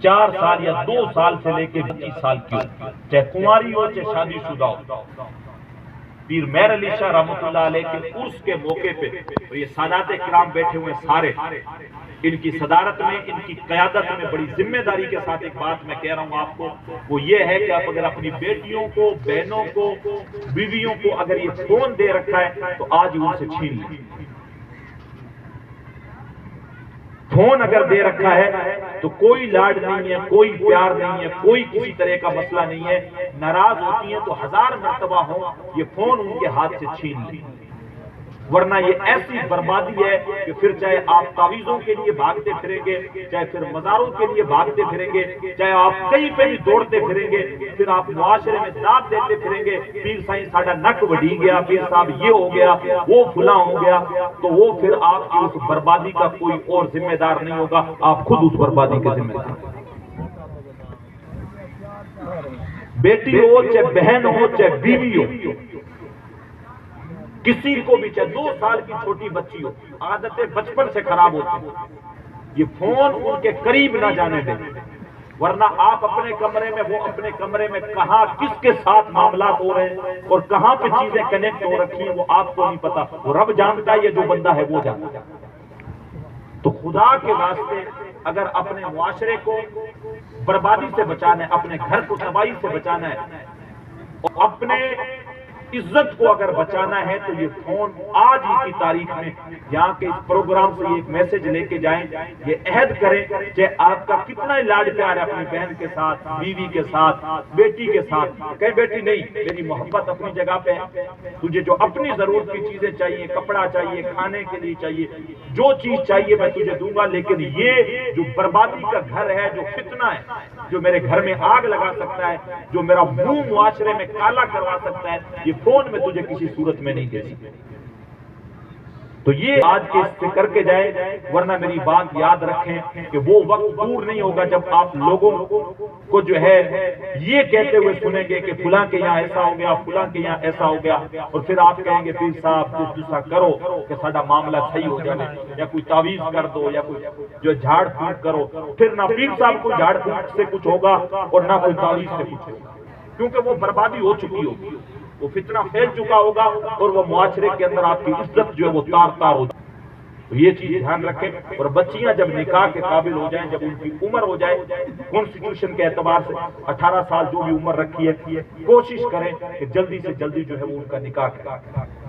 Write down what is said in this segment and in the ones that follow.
4 سال یا 2 سال سے لے کے 25 سال کی ہو، چاہے کنواری ہو چاہے شادی شدہ ہو، پیر مہر علی شاہ رحمۃ اللہ علیہ کے عرس کے موقع پہ اور یہ سادات کرام بیٹھے ہوئے سارے، ان کی صدارت میں، ان کی قیادت میں بڑی ذمہ داری کے ساتھ ایک بات میں کہہ رہا ہوں آپ کو، وہ یہ ہے کہ آپ اگر اپنی بیٹیوں کو، بہنوں کو، بیویوں کو اگر یہ فون دے رکھا ہے تو آج ان سے چھین لیں۔ فون اگر دے رکھا ہے تو کوئی لاڈ نہیں ہے، کوئی پیار نہیں ہے، کوئی کسی طرح کا مسئلہ نہیں ہے، ناراض ہوتی ہیں تو 1000 مرتبہ ہوں، یہ فون ان کے ہاتھ سے چھین لیں، ورنہ یہ ایسی بربادی ہے کہ پھر چاہے آپ تعویذوں کے لیے بھاگتے پھریں گے، چاہے پھر مزاروں کے لیے بھاگتے پھریں گے، چاہے آپ کہیں پہ بھی دوڑتے پھریں گے، پھر آپ معاشرے میں داد دیتے پھریں گے، پیر سائیں ساڈا نک وڈی گیا، پیر صاحب یہ ہو گیا، وہ فلاں ہو گیا، تو وہ پھر آپ کی اس بربادی کا کوئی اور ذمہ دار نہیں ہوگا، آپ خود اس بربادی کے ذمہ دار۔ بیٹی ہو چاہے بہن ہو چاہے بیوی ہو، کسی کو بھی، چاہے 2 سال کی چھوٹی بچی ہو، عادتیں بچپن سے خراب ہوتی ہیں، یہ فون ان کے قریب نہ جانے دیں، ورنہ آپ اپنے کمرے میں، وہ اپنے کمرے میں کہاں کس کے ساتھ معاملات ہو رہے ہیں اور کہاں پہ چیزیں کنیکٹ ہو رکھی ہیں وہ آپ کو نہیں پتا، وہ رب جانتا ہے، یہ جو بندہ ہے وہ جانتا ہے۔ تو خدا کے واسطے اگر اپنے معاشرے کو بربادی سے بچانا ہے، اپنے گھر کو تباہی سے بچانا ہے، اور اپنے عزت کو اگر بچانا ہے تو یہ فون آج ہی کی تاریخ میں یہاں کے اس پروگرام سے ایک میسج لے کے جائیں، یہ عہد کریں، چاہے آپ کا کتنا ہی لاڈ پیار ہے اپنی بہن کے ساتھ، بیوی کے ساتھ، بیٹی کے ساتھ، کہیں بیٹی نہیں، میری محبت اپنی جگہ پہ ہے، تجھے جو اپنی ضرورت کی چیزیں چاہیے، کپڑا چاہیے، کھانے کے لیے چاہیے، جو چیز چاہیے میں تجھے دوں گا، لیکن یہ جو بربادی کا گھر ہے، جو فتنہ ہے، جو میرے گھر میں آگ لگا سکتا ہے، جو میرا منہ معاشرے میں کالا کروا سکتا ہے، یہ فون میں تجھے کسی صورت میں نہیں دے سکتے۔ تو یہ آج کے اس سے کر کے جائے، ورنہ میری بات یاد رکھیں کہ وہ وقت دور نہیں ہوگا جب آپ لوگوں کو جو ہے یہ کہتے ہوئے سنیں گے کہ فلاں کے یہاں ایسا ہو گیا، فلاں کے یہاں ایسا ہو گیا، اور پھر آپ کہیں گے پیر صاحب کچھ دوسرا کرو کہ ساڈا معاملہ صحیح ہو جائے، یا کوئی تعویذ کر دو، یا کوئی جو جھاڑ پھونک کرو، پھر نہ پیر صاحب کو جھاڑ پھونک سے کچھ ہوگا اور نہ کوئی تعویذ سے کچھ ہوگا، کیونکہ وہ بربادی ہو چکی ہوگی، وہ فتنہ پھیل چکا ہوگا، اور وہ معاشرے کے اندر آپ کی عزت جو ہے وہ تار تار ہو جائے۔ تو یہ چیز دھیان رکھیں، اور بچیاں جب نکاح کے قابل ہو جائیں، جب ان کی عمر ہو جائے، کانسٹیٹیوشن کے اعتبار سے 18 سال جو بھی عمر رکھی ہے، کوشش کریں کہ جلدی سے جلدی جو ہے وہ ان کا نکاح کریں،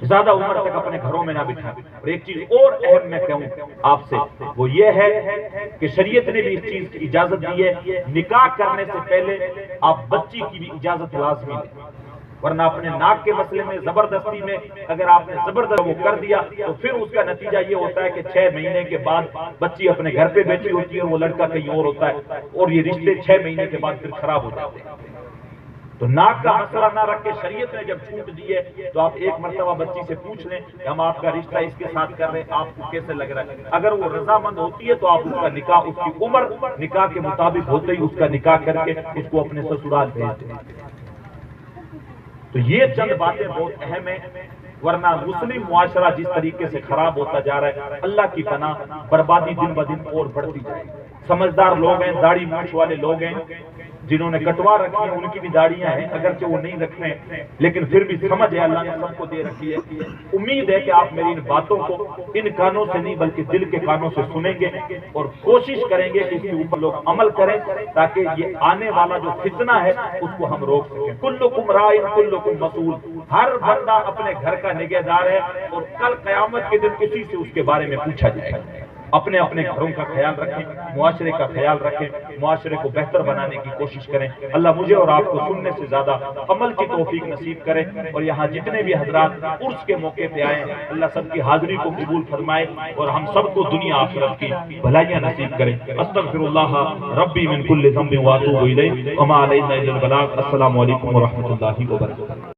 زیادہ عمر تک اپنے گھروں میں نہ بٹھائیں۔ اور ایک چیز اور اہم میں کہوں آپ سے، وہ یہ ہے کہ شریعت نے بھی اس چیز کی اجازت دی ہے، نکاح کرنے سے پہلے آپ بچی کی بھی اجازت لازمی دیں، ورنہ اپنے ناک کے مسئلے میں زبردستی میں اگر آپ نے زبردست وہ کر دیا تو پھر اس کا نتیجہ یہ ہوتا ہے کہ 6 مہینے کے بعد بچی اپنے گھر پہ بیٹھی ہوتی ہے اور وہ لڑکا کہیں اور ہوتا ہے، اور یہ رشتے 6 مہینے کے بعد پھر خراب ہو جاتے ہیں۔ تو ناک کا مسئلہ نہ رکھ کے شریعت نے جب چھوٹ دی ہے تو آپ ایک مرتبہ بچی سے پوچھ لیں کہ ہم آپ کا رشتہ اس کے ساتھ کر رہے ہیں، آپ کو کیسے لگ رہا ہے، اگر وہ رضامند ہوتی ہے تو آپ اس کا نکاح، اس کی عمر نکاح کے مطابق ہوتے ہی اس کا نکاح کر کے اس کو اپنے سسرال بھیج دیں۔ تو یہ چند باتیں بہت اہم ہیں، ورنہ مسلم معاشرہ جس طریقے سے خراب ہوتا جا رہا ہے، اللہ کی پناہ بربادی دن بدن اور بڑھتی جائے گی۔ سمجھدار لوگ ہیں، داڑھی مونچھ والے لوگ ہیں، جنہوں نے کٹوا رکھی ہیں، ان کی بھی داڑیاں ہیں، اگرچہ وہ نہیں رکھتے ہیں، لیکن پھر بھی سمجھ ہے، اللہ نے سب کو دے رکھی ہے۔ امید ہے کہ آپ میری ان باتوں کو ان کانوں سے نہیں بلکہ دل کے کانوں سے سنیں گے، اور کوشش کریں گے کہ اس کے اوپر لوگ عمل کریں، تاکہ یہ آنے والا جو فتنہ ہے اس کو ہم روک سکیں۔ کلکم راعٍ کلکم مسئول، ہر بندہ اپنے گھر کا نگہدار ہے، اور کل قیامت کے دن کسی سے اس کے بارے میں پوچھا جائے گا۔ اپنے اپنے گھروں کا خیال رکھیں، معاشرے کا خیال رکھیں، معاشرے کو بہتر بنانے کی کوشش کریں۔ اللہ مجھے اور آپ کو سننے سے زیادہ عمل کی توفیق نصیب کرے، اور یہاں جتنے بھی حضرات عرس کے موقع پہ آئے ہیں، اللہ سب کی حاضری کو قبول فرمائے، اور ہم سب کو دنیا آخرت کی بھلائیاں نصیب کرے۔ استغفر اللہ ربی من کل ذنب واتوب الیہ وما علینا الا البلاغ۔ السلام علیکم ورحمۃ اللہ وبرکاتہ۔